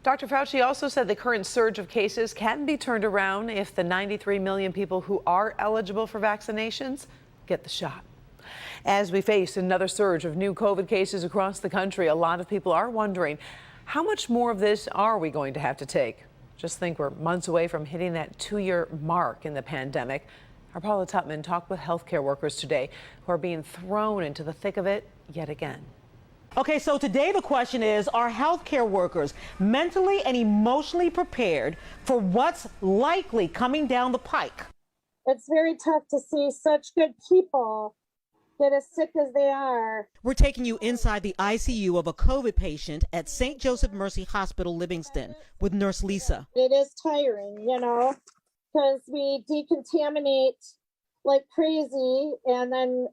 Dr. Fauci also said the current surge of cases can be turned around if the 93 million people who are eligible for vaccinations get the shot. As we face another surge of new COVID cases across the country, a lot of people are wondering, how much more of this are we going to have to take? Just think we're months away from hitting that 2-year mark in the pandemic. Our Paula Tutman talked with healthcare workers today who are being thrown into the thick of it yet again. Okay, so today the question is, are healthcare workers mentally and emotionally prepared for what's likely coming down the pike? It's very tough to see such good people get as sick as they are. We're taking you inside the ICU of a COVID patient at St. Joseph Mercy Hospital, Livingston, with Nurse Lisa. It is tiring, because we decontaminate like crazy, and then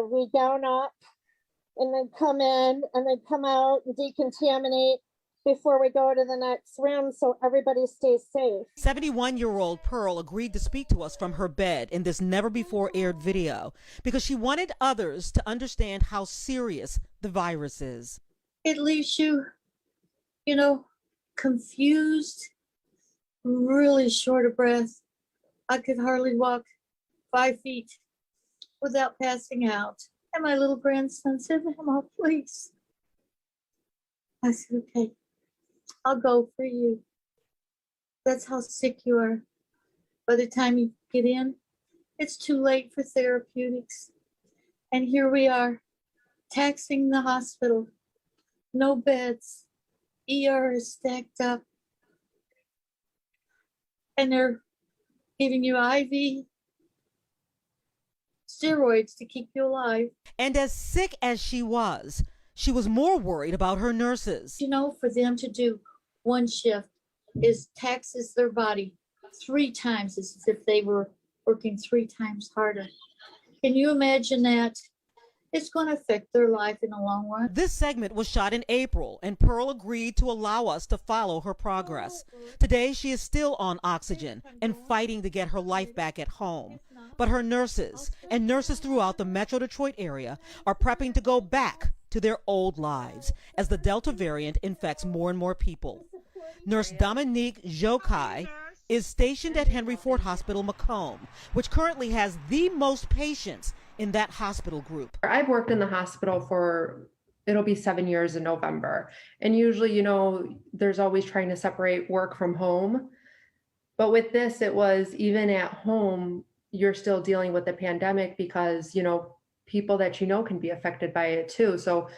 we gown up and then come in and then come out and decontaminate before we go to the next room so everybody stays safe. 71-year-old Pearl agreed to speak to us from her bed in this never-before-aired video because she wanted others to understand how serious the virus is. It leaves you, confused, really short of breath. I could hardly walk 5 feet without passing out. And my little grandson said, "Mama, please." I said, "Okay, I'll go for you." That's how sick you are. By the time you get in, it's too late for therapeutics. And here we are, taxing the hospital. No beds. ER is stacked up. And they're giving you IV steroids to keep you alive. And as sick as she was more worried about her nurses. For them to do one shift taxes their body 3 times as if they were working 3 times harder. Can you imagine that? It's going to affect their life in the long run. This segment was shot in April, and Pearl agreed to allow us to follow her progress. Today, she is still on oxygen and fighting to get her life back at home. But her nurses and nurses throughout the Metro Detroit area are prepping to go back to their old lives as the Delta variant infects more and more people. Nurse Dominique Jokai is stationed at Henry Ford Hospital, Macomb, which currently has the most patients in that hospital group. I've worked in the hospital for, it'll be 7 years in November. And usually, there's always trying to separate work from home. But with this, it was even at home, you're still dealing with the pandemic because, people that can be affected by it too. So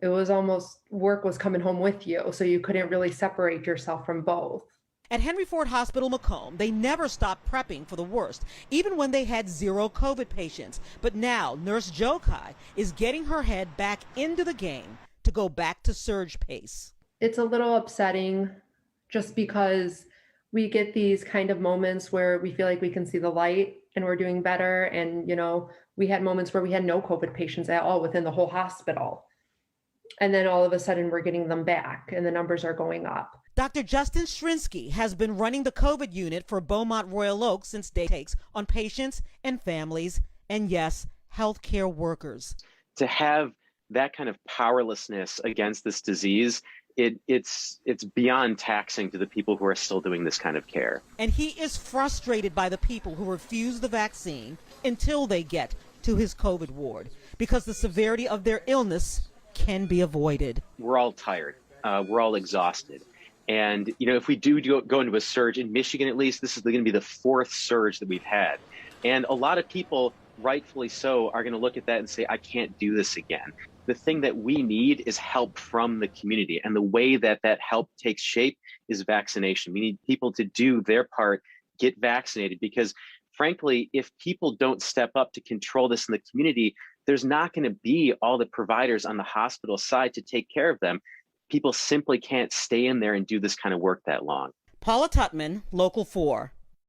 it was almost work was coming home with you. So you couldn't really separate yourself from both. At Henry Ford Hospital, Macomb, they never stopped prepping for the worst, even when they had 0 COVID patients. But now, Nurse Jokai is getting her head back into the game to go back to surge pace. It's a little upsetting just because we get these kind of moments where we feel like we can see the light and we're doing better. And, we had moments where we had no COVID patients at all within the whole hospital. And then all of a sudden we're getting them back and the numbers are going up. Dr. Justin Strinsky has been running the COVID unit for Beaumont Royal Oak since day takes on patients and families and, yes, healthcare workers. To have that kind of powerlessness against this disease, it's beyond taxing to the people who are still doing this kind of care. And he is frustrated by the people who refuse the vaccine until they get to his COVID ward because the severity of their illness can be avoided. We're all tired. We're all exhausted. And, if we do go into a surge in Michigan, at least, this is going to be the 4th surge that we've had. And a lot of people, rightfully so, are going to look at that and say, I can't do this again. The thing that we need is help from the community. And the way that help takes shape is vaccination. We need people to do their part, get vaccinated, because frankly, if people don't step up to control this in the community, there's not going to be all the providers on the hospital side to take care of them. People simply can't stay in there and do this kind of work that long. Paula Tutman, Local 4.